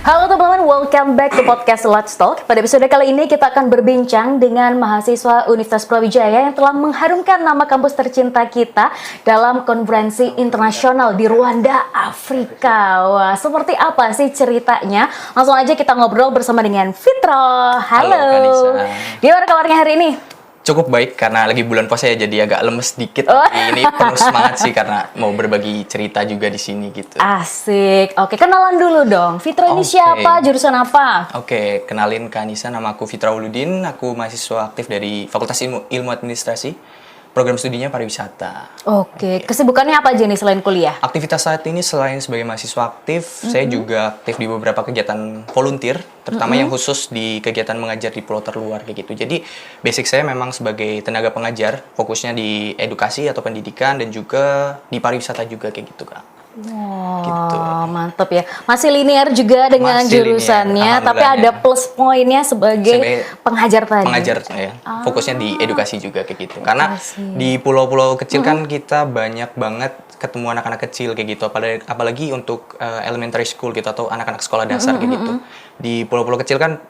Halo teman-teman, welcome back to podcast Let's Talk. Pada episode kali ini kita akan berbincang dengan mahasiswa Universitas Brawijaya yang telah mengharumkan nama kampus tercinta kita dalam konferensi internasional di Rwanda, Afrika. Wah, seperti apa sih ceritanya? Langsung aja kita ngobrol bersama dengan Fitro. Halo Kanisa. Gimana kabarnya hari ini? Cukup baik karena lagi bulan puasa ya, jadi agak lemes dikit. Tapi ini penuh semangat sih karena mau berbagi cerita juga di sini gitu. Asik. Oke, kenalan dulu dong. Fitra ini siapa? Jurusan apa? Oke, kenalin Kak Anissa, nama aku Fitra Uludin. Aku mahasiswa aktif dari Fakultas Ilmu Administrasi. Program studinya pariwisata. Oke, kesibukannya apa aja nih selain kuliah? Aktivitas saat ini selain sebagai mahasiswa aktif, saya juga aktif di beberapa kegiatan volunteer, terutama yang khusus di kegiatan mengajar di pulau terluar kayak gitu. Jadi basic saya memang sebagai tenaga pengajar, fokusnya di edukasi atau pendidikan dan juga di pariwisata juga kayak gitu, Kak. Wow, gitu. Mantep ya. Masih linear juga dengan jurusannya, tapi ada plus poinnya sebagai pengajar tadi. Pengajar ya, fokusnya di edukasi juga kayak gitu. Karena di pulau-pulau kecil kan kita banyak banget ketemu anak-anak kecil kayak gitu, apalagi untuk elementary school gitu atau anak-anak sekolah dasar kayak gitu. Di pulau-pulau kecil kan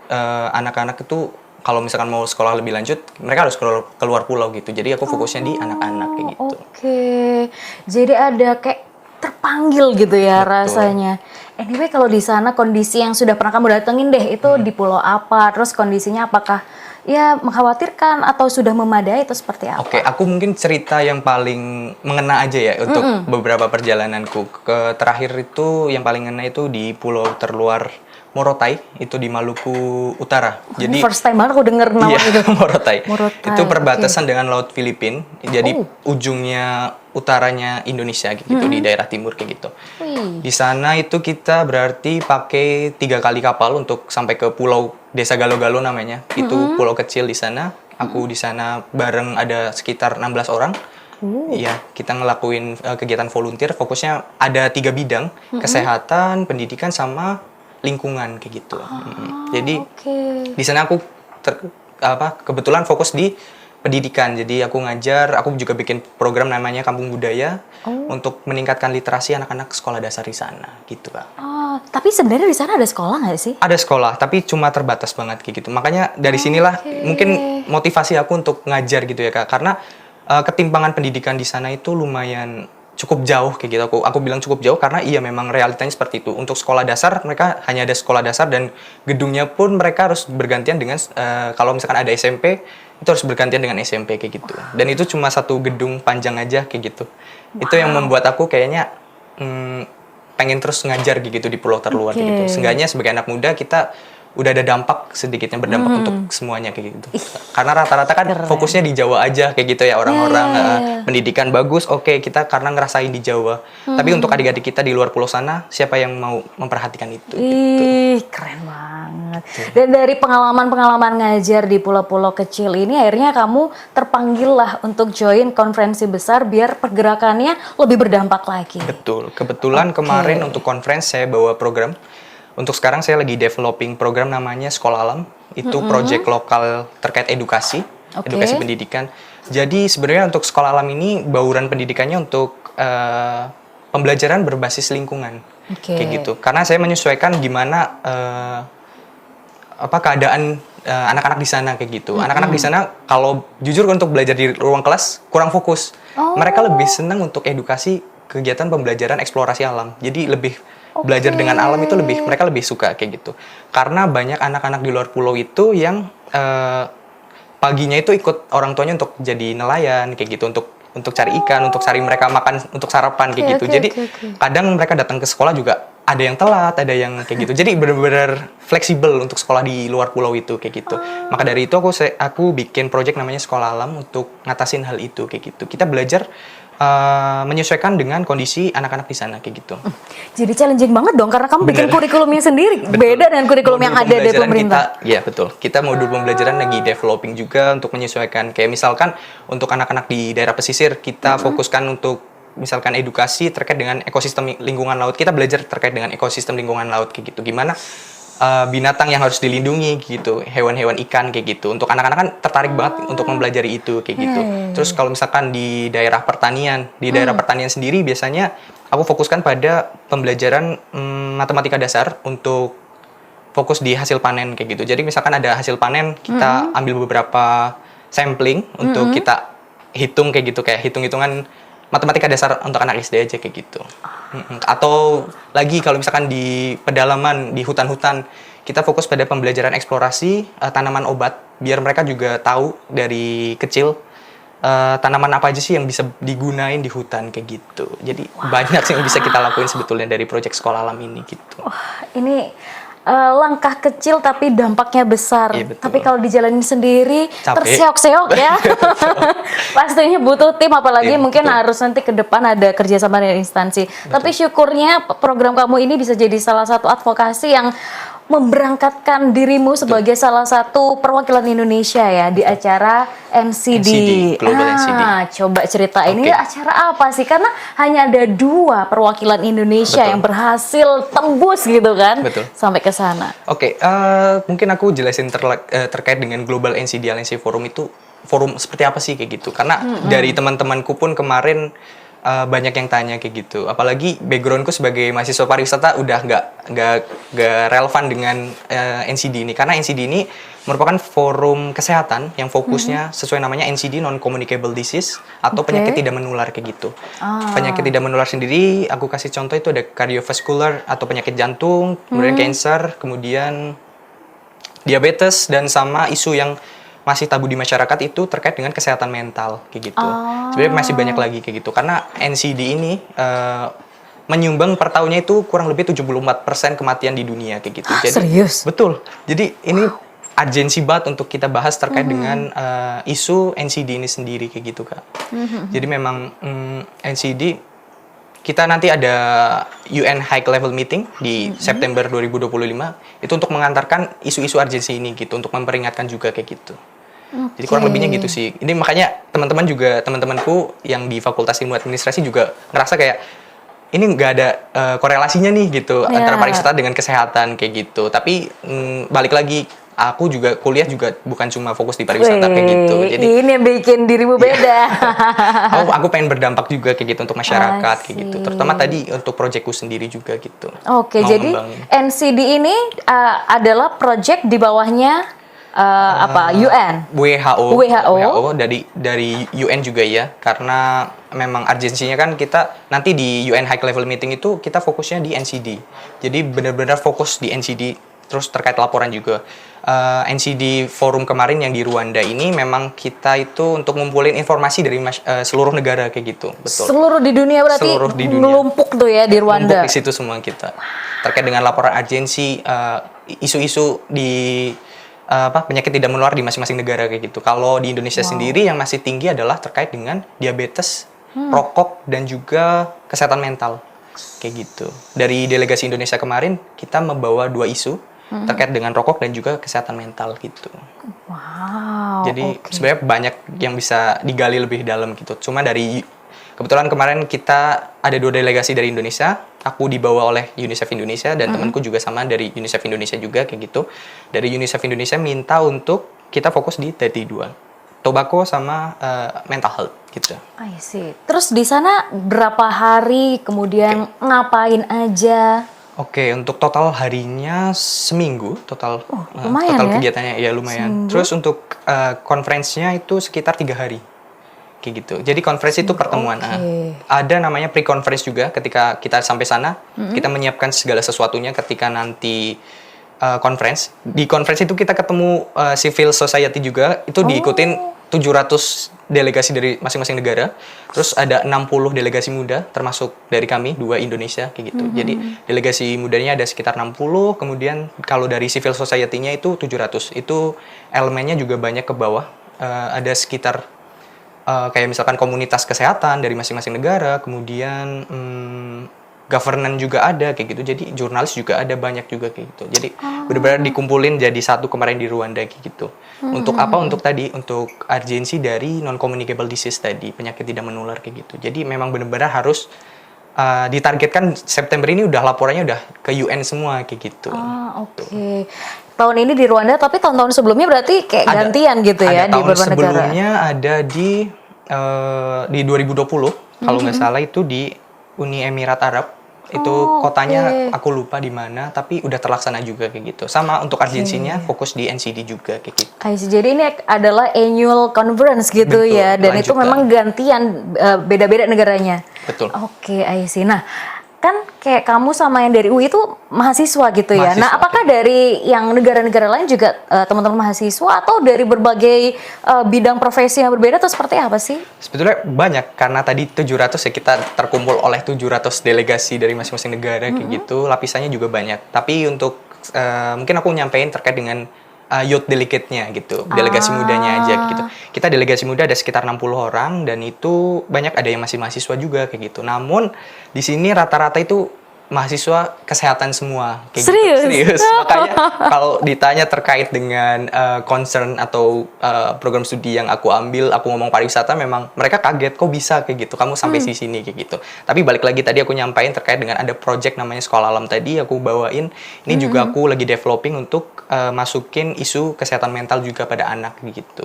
anak-anak itu kalau misalkan mau sekolah lebih lanjut, mereka harus keluar pulau gitu. Jadi aku fokusnya di anak-anak kayak gitu. Oke, jadi ada kayak terpanggil gitu ya. Betul. Rasanya. Anyway, kalau di sana kondisi yang sudah pernah kamu datengin deh itu di pulau apa? Terus kondisinya apakah ya mengkhawatirkan atau sudah memadai atau seperti apa? Oke, aku mungkin cerita yang paling mengena aja ya untuk beberapa perjalananku. Terakhir itu yang paling ngena itu di pulau terluar Morotai, itu di Maluku Utara. Jadi first time banget aku denger nama itu. Morotai. Itu perbatasan dengan Laut Filipina. Jadi ujungnya utaranya Indonesia gitu di daerah timur kayak gitu. Di sana itu kita berarti pakai 3 kali kapal untuk sampai ke pulau Desa Galo-Galo namanya. Itu pulau kecil di sana. Aku di sana bareng ada sekitar 16 orang. Iya, kita ngelakuin kegiatan volunteer. Fokusnya ada 3 bidang, kesehatan, pendidikan, sama lingkungan kayak gitu. Jadi di sana aku kebetulan fokus di pendidikan. Jadi aku ngajar, aku juga bikin program namanya Kampung Budaya untuk meningkatkan literasi anak-anak sekolah dasar di sana gitu, Kak. Tapi sebenarnya di sana ada sekolah nggak sih? Ada sekolah, tapi cuma terbatas banget kayak gitu. Makanya dari sinilah mungkin motivasi aku untuk ngajar gitu ya, Kak. Karena ketimpangan pendidikan di sana itu lumayan cukup jauh kayak gitu. Aku bilang cukup jauh karena iya memang realitanya seperti itu. Untuk sekolah dasar mereka hanya ada sekolah dasar dan gedungnya pun mereka harus bergantian dengan kalau misalkan ada SMP itu harus bergantian dengan SMP kayak gitu. Dan itu cuma satu gedung panjang aja kayak gitu. Itu yang membuat aku kayaknya pengen terus ngajar gitu di pulau terluar kayak gitu. Seenggaknya sebagai anak muda kita udah ada dampak sedikitnya berdampak untuk semuanya kayak gitu. Karena rata-rata kan fokusnya di Jawa aja kayak gitu ya orang-orang pendidikan bagus, kita karena ngerasain di Jawa. Tapi untuk adik-adik kita di luar pulau sana, siapa yang mau memperhatikan itu? Gitu. Keren banget. Dan dari pengalaman-pengalaman ngajar di pulau-pulau kecil ini, akhirnya kamu terpanggil lah untuk join konferensi besar biar pergerakannya lebih berdampak lagi. Betul. Kebetulan kemarin untuk konferensi saya bawa program. Untuk sekarang saya lagi developing program namanya Sekolah Alam. Itu project lokal terkait edukasi pendidikan. Jadi sebenarnya untuk Sekolah Alam ini bauran pendidikannya untuk pembelajaran berbasis lingkungan. Kayak gitu. Karena saya menyesuaikan gimana keadaan anak-anak di sana kayak gitu. Anak-anak di sana kalau jujur untuk belajar di ruang kelas kurang fokus. Mereka lebih senang untuk edukasi kegiatan pembelajaran eksplorasi alam. Jadi lebih belajar dengan alam itu mereka lebih suka kayak gitu. Karena banyak anak-anak di luar pulau itu yang paginya itu ikut orang tuanya untuk jadi nelayan kayak gitu, untuk cari ikan, untuk cari mereka makan untuk sarapan kayak gitu. Jadi kadang mereka datang ke sekolah juga ada yang telat, ada yang kayak gitu. Jadi benar-benar fleksibel untuk sekolah di luar pulau itu kayak gitu. Maka dari itu aku bikin project namanya Sekolah Alam untuk ngatasin hal itu kayak gitu. Kita belajar menyesuaikan dengan kondisi anak-anak di sana kayak gitu. Jadi challenging banget dong karena kamu bikin kurikulumnya sendiri. Beda dengan kurikulum yang ada dari pemerintah. Iya betul. Kita modul pembelajaran lagi developing juga untuk menyesuaikan. Kayak misalkan untuk anak-anak di daerah pesisir kita fokuskan untuk misalkan edukasi terkait dengan ekosistem lingkungan laut. Kita belajar terkait dengan ekosistem lingkungan laut kayak gitu. Gimana binatang yang harus dilindungi gitu, hewan-hewan ikan kayak gitu. Untuk anak-anak kan tertarik banget untuk mempelajari itu kayak gitu. Terus kalau misalkan di daerah pertanian sendiri biasanya aku fokuskan pada pembelajaran matematika dasar untuk fokus di hasil panen kayak gitu. Jadi misalkan ada hasil panen, kita ambil beberapa sampling untuk kita hitung kayak gitu, kayak hitung-hitungan matematika dasar untuk anak SD aja kayak gitu. Atau lagi kalau misalkan di pedalaman, di hutan-hutan, kita fokus pada pembelajaran eksplorasi tanaman obat, biar mereka juga tahu dari kecil tanaman apa aja sih yang bisa digunain di hutan kayak gitu. Jadi banyak sih yang bisa kita lakuin sebetulnya dari proyek sekolah alam ini gitu. Wah, ini langkah kecil tapi dampaknya besar. Iya, betul. Tapi kalau dijalanin sendiri Capek. terseok-seok ya. Pastinya butuh tim, apalagi Iya, mungkin betul. harus nanti ke depan ada kerjasama dengan instansi. Tapi syukurnya program kamu ini bisa jadi salah satu advokasi yang memberangkatkan dirimu sebagai salah satu perwakilan Indonesia ya di acara NCD. Global NCD. Coba ceritain ini Oke. acara apa sih? Karena hanya ada 2 perwakilan Indonesia Betul. yang berhasil tembus gitu kan, Betul. sampai ke sana. Oke, mungkin aku jelasin terkait dengan Global NCD Alliance Forum itu forum seperti apa sih kayak gitu. Karena dari teman-temanku pun kemarin banyak yang tanya kayak gitu. Apalagi backgroundku sebagai mahasiswa pariwisata udah nggak relevan dengan NCD ini. Karena NCD ini merupakan forum kesehatan yang fokusnya sesuai namanya NCD Non-Communicable Disease atau Oke. penyakit tidak menular kayak gitu. Penyakit tidak menular sendiri, aku kasih contoh itu ada cardiovascular atau penyakit jantung, kemudian cancer, kemudian diabetes, dan sama isu yang masih tabu di masyarakat itu terkait dengan kesehatan mental kayak gitu. Sebenarnya masih banyak lagi kayak gitu. Karena NCD ini menyumbang per tahunnya itu kurang lebih 74% kematian di dunia kayak gitu. Jadi, Serius? Betul. Jadi ini urgensi banget untuk kita bahas terkait dengan isu NCD ini sendiri kayak gitu, Kak. Jadi memang NCD kita nanti ada UN High Level Meeting di September 2025 itu untuk mengantarkan isu-isu urgensi ini gitu, untuk memperingatkan juga kayak gitu. Jadi kurang lebihnya gitu sih. Ini makanya teman-temanku yang di Fakultas Ilmu Administrasi juga ngerasa kayak ini nggak ada korelasinya nih gitu antara pariwisata dengan kesehatan kayak gitu. Tapi balik lagi, aku juga kuliah juga bukan cuma fokus di pariwisata kayak gitu. Jadi ini yang bikin dirimu beda. aku pengen berdampak juga kayak gitu untuk masyarakat kayak gitu. Terutama tadi untuk proyekku sendiri juga gitu. Oke, Mau jadi ngembangin. NCD ini adalah project di bawahnya UN. WHO dari UN juga ya, karena memang urgensinya kan kita nanti di UN High Level Meeting itu kita fokusnya di NCD. Jadi benar-benar fokus di NCD, terus terkait laporan juga. NCD forum kemarin yang di Rwanda ini memang kita itu untuk ngumpulin informasi dari seluruh negara kayak gitu. Betul. Seluruh di dunia berarti Seluruh di dunia. melumpuk tuh ya di Rwanda. Numpuk di situ semua kita. Terkait dengan laporan urgensi, isu-isu di penyakit tidak menular di masing-masing negara kayak gitu. Kalau di Indonesia sendiri yang masih tinggi adalah terkait dengan diabetes, rokok, dan juga kesehatan mental kayak gitu. Dari delegasi Indonesia kemarin kita membawa 2 isu terkait dengan rokok dan juga kesehatan mental gitu. Wow. Jadi oke. sebenarnya banyak yang bisa digali lebih dalam gitu. Cuma dari kebetulan kemarin kita ada 2 delegasi dari Indonesia. Aku dibawa oleh UNICEF Indonesia dan temanku juga sama dari UNICEF Indonesia juga kayak gitu. Dari UNICEF Indonesia minta untuk kita fokus di tadi 2, tobacco sama mental health gitu. I see. Terus di sana berapa hari, kemudian ngapain aja? Oke, untuk total harinya seminggu, total lumayan total ya? kegiatannya ya lumayan. Terus untuk konferensinya itu sekitar 3 hari. Kayak gitu. Jadi konferensi itu pertemuan. Ada namanya pre-conference juga ketika kita sampai sana, kita menyiapkan segala sesuatunya ketika nanti conference. Di conference itu kita ketemu civil society juga, itu diikutin 700 delegasi dari masing-masing negara. Terus ada 60 delegasi muda termasuk dari kami 2 Indonesia kayak gitu. Jadi delegasi mudanya ada sekitar 60, kemudian kalau dari civil society-nya itu 700. Itu elemennya juga banyak ke bawah. Ada sekitar kayak misalkan komunitas kesehatan dari masing-masing negara, kemudian governance juga ada kayak gitu. Jadi jurnalis juga ada banyak juga kayak gitu. Jadi benar-benar dikumpulin jadi satu kemarin di Rwanda kayak gitu. Untuk apa? Untuk tadi untuk urgensi dari non-communicable disease tadi, penyakit tidak menular kayak gitu. Jadi memang benar-benar harus ditargetkan September ini udah laporannya udah ke UN semua kayak gitu. Oke. Tahun ini di Rwanda, tapi tahun-tahun sebelumnya berarti kayak gantian gitu ya di beberapa negara. Sebelumnya ada di 2020 kalau nggak salah itu di Uni Emirat Arab. Itu kotanya oke. aku lupa di mana, tapi udah terlaksana juga kayak gitu. Sama untuk urgensinya fokus di NCD juga kayak gitu. I see. Jadi ini adalah annual conference gitu Betul, ya, dan itu lanjutan. memang gantian beda-beda negaranya. Betul. Oke, I see. Nah, kan kayak kamu sama yang dari UI itu mahasiswa gitu ya. Nah, Mahasiswa, apakah dari yang negara-negara lain juga teman-teman mahasiswa atau dari berbagai bidang profesi yang berbeda atau seperti apa sih? Sebetulnya banyak, karena tadi 700 ya, kita terkumpul oleh 700 delegasi dari masing-masing negara kayak gitu, lapisannya juga banyak. Tapi untuk mungkin aku nyampein terkait dengan youth delegate-nya gitu, delegasi mudanya aja gitu. Kita delegasi muda ada sekitar 60 orang, dan itu banyak ada yang masih mahasiswa juga kayak gitu. Namun di sini rata-rata itu mahasiswa kesehatan semua kayak Serius? gitu. Serius. Makanya kalau ditanya terkait dengan concern atau program studi yang aku ambil, aku ngomong pariwisata, memang mereka kaget kok bisa kayak gitu, kamu sampai di sini kayak gitu. Tapi balik lagi tadi aku nyampain terkait dengan ada project namanya Sekolah Alam tadi aku bawain. Ini juga aku lagi developing untuk masukin isu kesehatan mental juga pada anak gitu.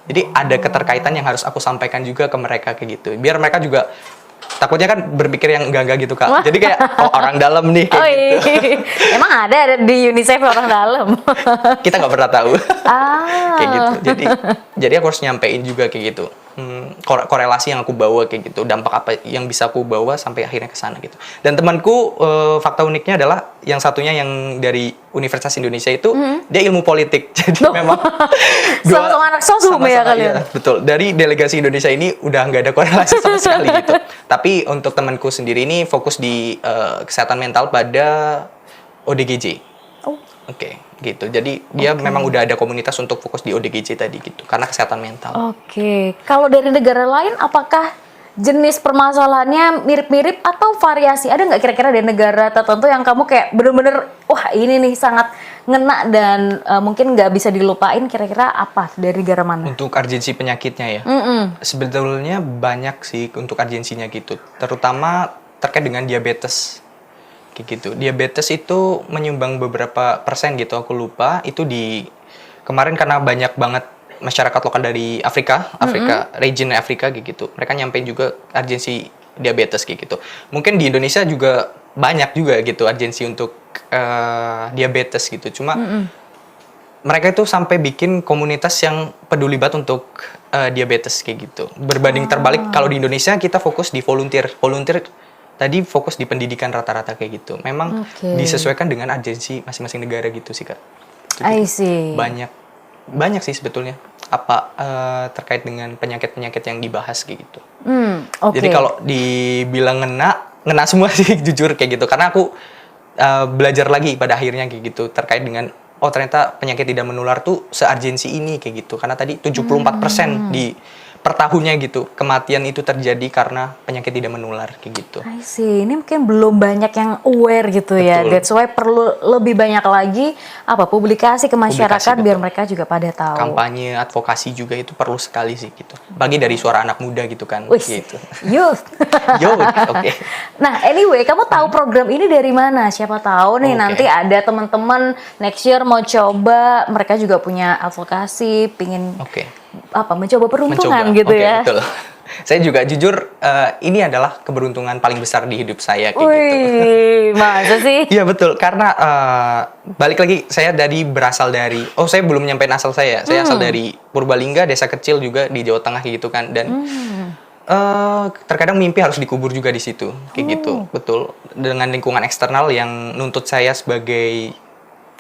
Jadi ada keterkaitan yang harus aku sampaikan juga ke mereka kayak gitu. Biar mereka juga takutnya kan berpikir yang enggak gitu, Kak. Jadi kayak orang dalam nih kayak gitu. Emang ada di UNICEF orang dalam? Kita nggak pernah tahu. Kayak gitu. Ah. Jadi aku harus nyampein juga kayak gitu. Korelasi yang aku bawa kayak gitu, dampak apa yang bisa aku bawa sampai akhirnya ke sana gitu. Dan temanku, fakta uniknya adalah yang satunya yang dari Universitas Indonesia itu dia ilmu politik. Jadi memang Sama-sama anak sosum ya kalian. iya, betul. Dari delegasi Indonesia ini udah nggak ada korelasi sama sekali gitu. Tapi untuk temanku sendiri ini fokus di kesehatan mental pada ODGJ. Oh. Oke, gitu. Jadi dia memang udah ada komunitas untuk fokus di ODGJ tadi gitu, karena kesehatan mental. Oke, kalau dari negara lain apakah jenis permasalahannya mirip-mirip atau variasi? Ada nggak kira-kira dari negara tertentu yang kamu kayak bener-bener, wah ini nih sangat ngena dan mungkin nggak bisa dilupain, kira-kira apa dari negara mana? Untuk urgensi penyakitnya ya, sebetulnya banyak sih untuk urgensinya gitu, terutama terkait dengan diabetes. Kayak gitu. Diabetes itu menyumbang beberapa persen gitu, aku lupa. Itu di kemarin karena banyak banget masyarakat lokal dari Afrika, region Afrika kayak gitu. Mereka nyampein juga urgensi diabetes kayak gitu. Mungkin di Indonesia juga banyak juga gitu urgensi untuk diabetes gitu. Cuma mereka itu sampai bikin komunitas yang peduli banget untuk diabetes kayak gitu. Berbanding terbalik kalau di Indonesia kita fokus di volunteer. Volunteer tadi fokus di pendidikan rata-rata kayak gitu. Memang disesuaikan dengan urgensi masing-masing negara gitu sih, Kak. I see. Banyak sih sebetulnya apa terkait dengan penyakit-penyakit yang dibahas kayak gitu. Oke. Jadi kalau dibilang ngena semua sih jujur kayak gitu. Karena aku belajar lagi pada akhirnya kayak gitu terkait dengan ternyata penyakit tidak menular tuh seurgensi ini kayak gitu. Karena tadi 74% di per tahunnya gitu kematian itu terjadi karena penyakit tidak menular kayak gitu. I see. Ini mungkin belum banyak yang aware gitu ya. Betul. That's why perlu lebih banyak lagi publikasi ke masyarakat biar betul. mereka juga pada tahu. Kampanye, advokasi juga itu perlu sekali sih gitu. Bagi dari suara anak muda gitu kan. Wih, Gitu. youth. Oke. Nah, anyway, kamu tahu program ini dari mana? Siapa tahu nih Oke. nanti ada teman-teman next year mau coba, mereka juga punya advokasi, pingin Oke. mencoba peruntungan gitu Oke, ya. betul. Saya juga jujur ini adalah keberuntungan paling besar di hidup saya kayak gitu. Wih, masa sih? Iya betul, karena balik lagi saya berasal dari saya belum nyampein asal saya. Saya asal dari Purbalingga, desa kecil juga di Jawa Tengah kayak gitu kan, dan terkadang mimpi harus dikubur juga di situ kayak gitu. Betul. Dengan lingkungan eksternal yang nuntut saya sebagai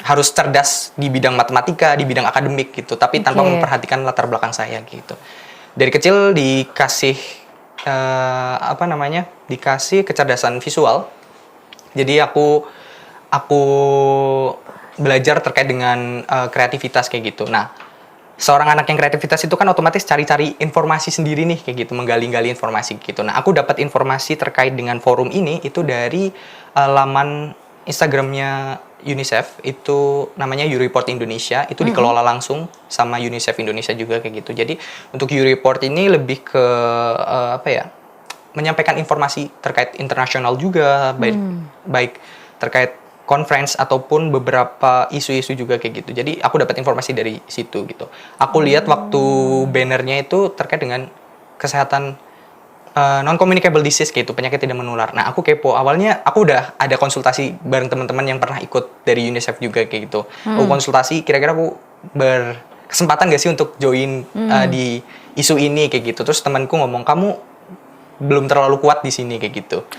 harus cerdas di bidang matematika, di bidang akademik gitu, tapi tanpa memperhatikan latar belakang saya gitu. Dari kecil dikasih dikasih kecerdasan visual. Jadi aku belajar terkait dengan kreativitas kayak gitu. Nah, seorang anak yang kreativitas itu kan otomatis cari-cari informasi sendiri nih kayak gitu, menggali-gali informasi gitu. Nah, aku dapat informasi terkait dengan forum ini itu dari laman Instagramnya UNICEF, itu namanya YouReport Indonesia, itu dikelola langsung sama UNICEF Indonesia juga kayak gitu. Jadi untuk YouReport ini lebih ke menyampaikan informasi terkait internasional juga, baik terkait conference ataupun beberapa isu-isu juga kayak gitu. Jadi aku dapat informasi dari situ gitu. Aku lihat waktu bannernya itu terkait dengan kesehatan non communicable disease gitu, penyakit tidak menular. Nah, aku kepo. Awalnya aku udah ada konsultasi bareng teman-teman yang pernah ikut dari UNICEF juga kayak gitu. Aku konsultasi, kira-kira aku berkesempatan gak sih untuk join di isu ini kayak gitu. Terus temanku ngomong, kamu belum terlalu kuat di sini kayak gitu.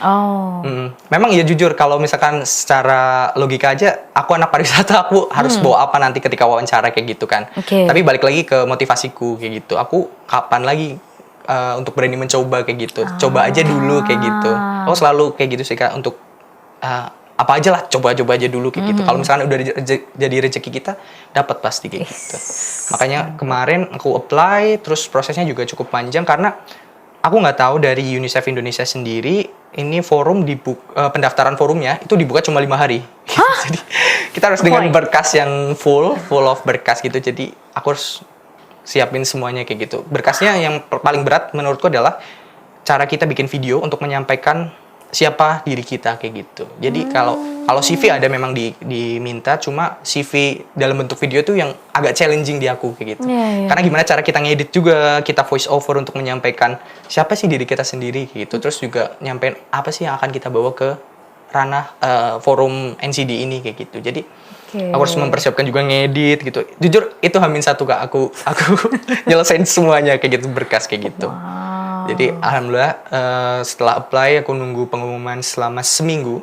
Memang ya jujur kalau misalkan secara logika aja, aku anak pariwisata, aku harus bawa apa nanti ketika wawancara kayak gitu kan. Tapi balik lagi ke motivasiku kayak gitu. Aku kapan lagi untuk berani mencoba kayak gitu. Coba aja dulu kayak gitu. Aku selalu kayak gitu sih Kak, untuk apa aja lah, coba-coba aja dulu kayak gitu. Kalau misalkan udah jadi rezeki kita, dapat pasti kayak gitu. Makanya kemarin aku apply, terus prosesnya juga cukup panjang karena aku nggak tahu dari UNICEF Indonesia sendiri, ini forum pendaftaran forumnya itu dibuka cuma 5 hari. Jadi kita harus dengan berkas yang full of berkas gitu. Jadi aku harus siapin semuanya kayak gitu. Berkasnya yang paling berat menurutku adalah cara kita bikin video untuk menyampaikan siapa diri kita kayak gitu. Jadi kalau CV ada memang diminta, cuma CV dalam bentuk video tuh yang agak challenging di aku kayak gitu. Karena gimana cara kita ngedit juga, kita voice over untuk menyampaikan siapa sih diri kita sendiri kayak gitu. Terus juga nyampein apa sih yang akan kita bawa ke ranah forum NCD ini kayak gitu. Jadi aku harus mempersiapkan juga ngedit gitu. Jujur itu H-1 Kak, aku nyelesain semuanya kayak gitu, berkas kayak gitu. Jadi alhamdulillah setelah apply aku nunggu pengumuman selama seminggu.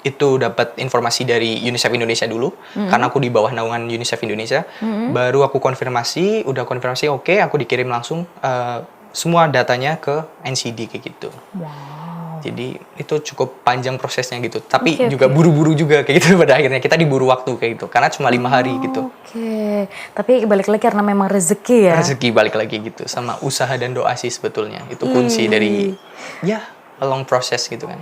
Itu dapat informasi dari UNICEF Indonesia dulu, karena aku di bawah naungan UNICEF Indonesia. Baru aku konfirmasi, udah konfirmasi oke, aku dikirim langsung semua datanya ke NCD kayak gitu. Jadi itu cukup panjang prosesnya gitu. Tapi juga buru-buru juga kayak gitu pada akhirnya. Kita diburu waktu kayak gitu. Karena cuma 5 hari gitu. Tapi balik lagi karena memang rezeki ya. Rezeki balik lagi gitu. Sama usaha dan doa sih sebetulnya. Itu kunci dari a long process gitu kan.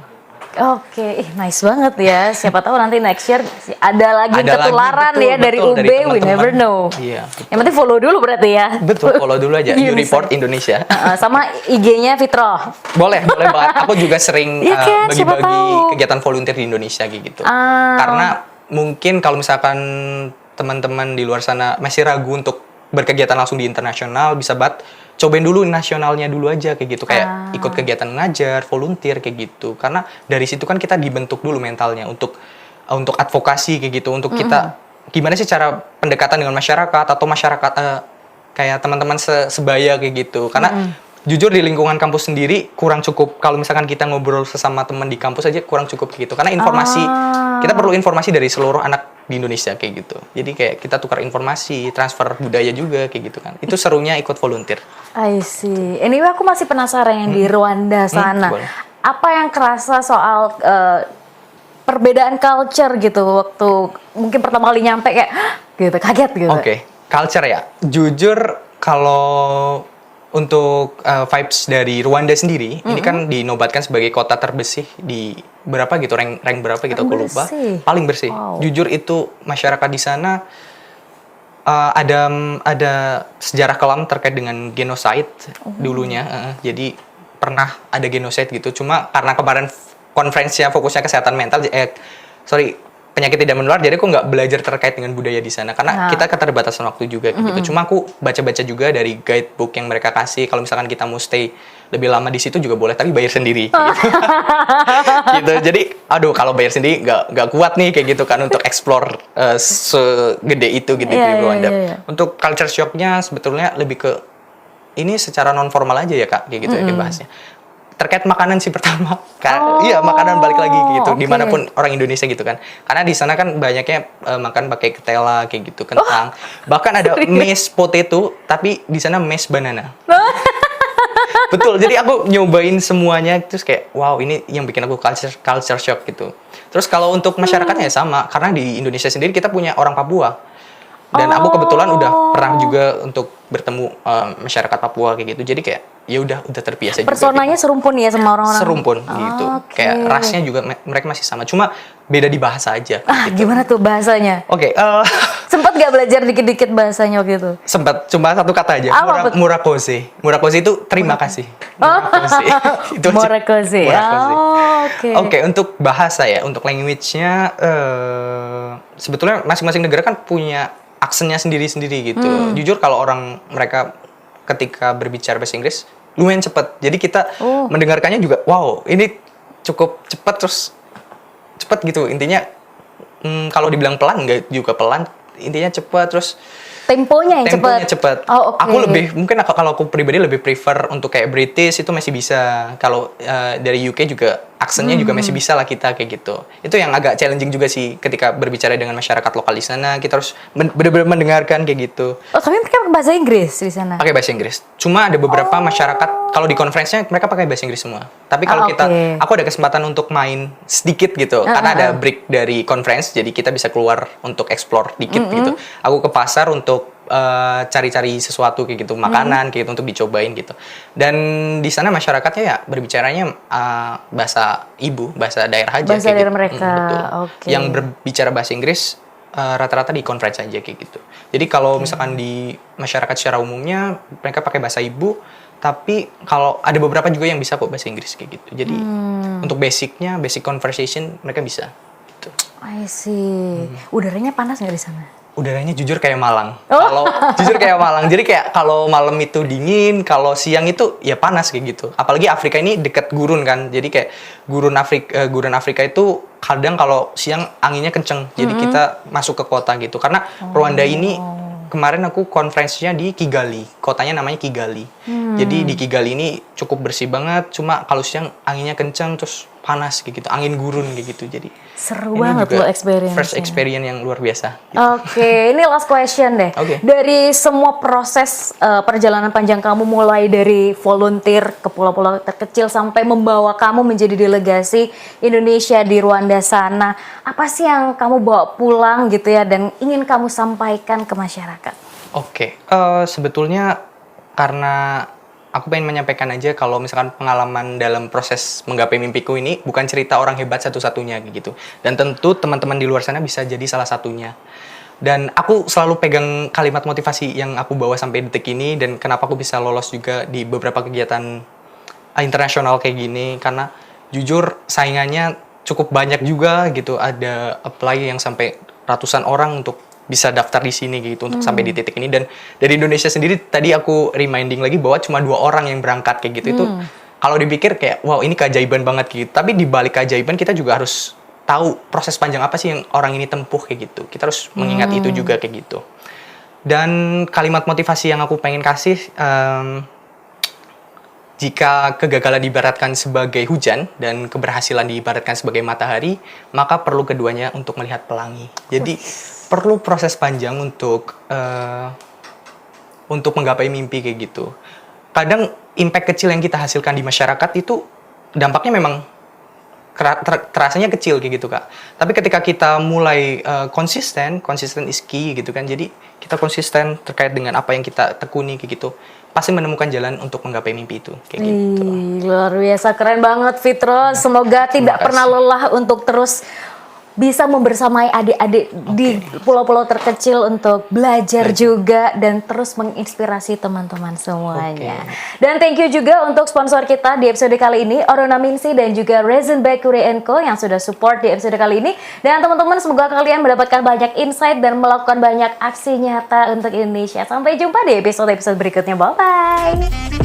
Nice banget ya. Siapa tahu nanti next year ada lagi ketularan betul, ya dari betul, UB, dari we teman-teman. never know. Iya. Yang penting follow dulu berarti ya. Betul, follow dulu aja. You Report Indonesia. Sama IG-nya Fitro. Boleh banget. Aku juga sering kan, siapa bagi-bagi tahu. kegiatan volunteer di Indonesia kayak gitu. Karena mungkin kalau misalkan teman-teman di luar sana masih ragu untuk berkegiatan langsung di internasional, bisa banget cobain dulu nasionalnya dulu aja kayak gitu, kayak ikut kegiatan ngajar, volunteer kayak gitu. Karena dari situ kan kita dibentuk dulu mentalnya untuk advokasi kayak gitu, untuk kita gimana sih cara pendekatan dengan masyarakat atau masyarakat kayak teman-teman sebaya kayak gitu. Karena jujur di lingkungan kampus sendiri kurang cukup, kalau misalkan kita ngobrol sesama teman di kampus aja kurang cukup gitu. Karena informasi kita perlu informasi dari seluruh anak di Indonesia kayak gitu. Jadi kayak kita tukar informasi, transfer budaya juga kayak gitu kan. Itu serunya ikut volunteer. I see. Anyway, aku masih penasaran yang di Rwanda sana. Apa yang kerasa soal perbedaan culture gitu waktu mungkin pertama kali nyampe kayak gitu, kaget gitu. Culture ya. Jujur kalau untuk vibes dari Rwanda sendiri, ini kan dinobatkan sebagai kota terbersih di berapa gitu, rank berapa gitu aku lupa. Paling bersih. Jujur itu masyarakat di sana ada sejarah kelam terkait dengan genocide dulunya. Jadi pernah ada genocide gitu. Cuma karena kemarin konferensinya fokusnya kesehatan mental, penyakit tidak menular, jadi aku nggak belajar terkait dengan budaya di sana karena kita keterbatasan waktu juga gitu. Cuma aku baca-baca juga dari guidebook yang mereka kasih, kalau misalkan kita mau stay lebih lama di situ juga boleh, tapi bayar sendiri gitu. Gitu. Jadi kalau bayar sendiri nggak kuat nih kayak gitu kan untuk explore segede itu gitu di Rwanda. Untuk culture shocknya sebetulnya lebih ke ini secara non formal aja ya Kak, kayak gitu ya kayak bahasnya. Terkait makanan sih pertama, iya makanan balik lagi gitu, dimanapun orang Indonesia gitu kan, karena di sana kan banyaknya makan pakai ketela kayak gitu, kentang, bahkan ada mashed potato, tapi di sana mashed banana. Betul, jadi aku nyobain semuanya, terus kayak wow ini yang bikin aku culture shock gitu. Terus kalau untuk masyarakatnya sama, karena di Indonesia sendiri kita punya orang Papua. Dan aku kebetulan udah pernah juga untuk bertemu masyarakat Papua kayak gitu. Jadi kayak ya udah terbiasa juga. Personanya gitu. Serumpun ya sama orang-orang. Serumpun gitu. Kayak rasnya juga mereka masih sama. Cuma beda di bahasa aja. Gitu. Gimana tuh bahasanya? Sempat gak belajar dikit-dikit bahasanya waktu itu? Sempat, cuma satu kata aja. Murakoze. Murakoze itu terima kasih. Murakoze. Itu Murakoze. Oke, untuk bahasa ya, untuk language-nya sebetulnya masing-masing negara kan punya aksennya sendiri-sendiri gitu. Jujur kalau mereka ketika berbicara bahasa Inggris lumayan cepat. Jadi kita mendengarkannya juga, wow, ini cukup cepat, terus cepat gitu. Intinya kalau dibilang pelan nggak juga pelan, intinya cepat, terus Temponya yang cepat. Oh, oke. Aku kalau aku pribadi lebih prefer untuk kayak British itu masih bisa. Kalau dari UK juga aksennya juga masih bisa lah kita kayak gitu. Itu yang agak challenging juga sih ketika berbicara dengan masyarakat lokal di sana. Kita harus benar-benar mendengarkan kayak gitu. Oh, tapi mereka pakai bahasa Inggris di sana. Pakai bahasa Inggris. Cuma ada beberapa masyarakat kalau di conference-nya mereka pakai bahasa Inggris semua. Tapi kalau aku ada kesempatan untuk main sedikit gitu karena ada break dari conference, jadi kita bisa keluar untuk explore dikit gitu. Aku ke pasar untuk cari-cari sesuatu kayak gitu, makanan kayak gitu untuk dicobain gitu. Dan di sana masyarakatnya ya berbicaranya bahasa ibu, bahasa daerah aja. Bahasa daerah gitu. mereka. Betul. Okay. Yang berbicara bahasa Inggris rata-rata di conference aja kayak gitu. Jadi kalau misalkan di masyarakat secara umumnya mereka pakai bahasa ibu, tapi kalau ada beberapa juga yang bisa kok bahasa Inggris kayak gitu. Jadi untuk basic conversation mereka bisa. Gitu. I see. Udaranya panas nggak di sana? Udaranya jujur kayak Malang. Jadi kayak kalau malam itu dingin, kalau siang itu ya panas kayak gitu. Apalagi Afrika ini dekat gurun kan. Jadi kayak gurun Afrika itu kadang kalau siang anginnya kenceng. Jadi kita masuk ke kota gitu. Karena Rwanda ini kemarin aku konferensinya di Kigali. Kotanya namanya Kigali. Jadi di Kigali ini cukup bersih banget. Cuma kalau siang anginnya kenceng terus panas kayak gitu, angin gurun kayak gitu. Jadi seru banget lo experience. First experience yang luar biasa. Gitu. Oke, ini last question deh. Dari semua proses perjalanan panjang kamu mulai dari volunteer ke pulau-pulau terkecil sampai membawa kamu menjadi delegasi Indonesia di Rwanda sana, apa sih yang kamu bawa pulang gitu ya dan ingin kamu sampaikan ke masyarakat? Oke, sebetulnya karena aku pengen menyampaikan aja kalau misalkan pengalaman dalam proses menggapai mimpiku ini bukan cerita orang hebat satu-satunya gitu. Dan tentu teman-teman di luar sana bisa jadi salah satunya. Dan aku selalu pegang kalimat motivasi yang aku bawa sampai detik ini dan kenapa aku bisa lolos juga di beberapa kegiatan internasional kayak gini karena jujur saingannya cukup banyak juga gitu. Ada apply yang sampai ratusan orang untuk bisa daftar di sini gitu untuk sampai di titik ini. Dan dari Indonesia sendiri tadi aku reminding lagi bahwa cuma 2 orang yang berangkat kayak gitu. Itu kalau dipikir kayak wow ini keajaiban banget gitu. Tapi di balik keajaiban kita juga harus tahu proses panjang apa sih yang orang ini tempuh kayak gitu. Kita harus mengingat itu juga kayak gitu. Dan kalimat motivasi yang aku pengen kasih jika kegagalan diibaratkan sebagai hujan dan keberhasilan diibaratkan sebagai matahari, maka perlu keduanya untuk melihat pelangi. Jadi perlu proses panjang untuk menggapai mimpi kayak gitu. Kadang impact kecil yang kita hasilkan di masyarakat itu dampaknya memang terasanya kecil kayak gitu Kak. Tapi ketika kita mulai konsisten is key gitu kan. Jadi kita konsisten terkait dengan apa yang kita tekuni kayak gitu. Pasti menemukan jalan untuk menggapai mimpi itu kayak gitu. Luar biasa, keren banget Fitro. Semoga tidak pernah lelah untuk terus bisa membersamai adik-adik di pulau-pulau terkecil untuk belajar juga dan terus menginspirasi teman-teman semuanya. Dan thank you juga untuk sponsor kita di episode kali ini, Orona Minsi dan juga Resin Bakery & Co yang sudah support di episode kali ini. Dan teman-teman semoga kalian mendapatkan banyak insight dan melakukan banyak aksi nyata untuk Indonesia. Sampai jumpa di episode-episode berikutnya. Bye-bye!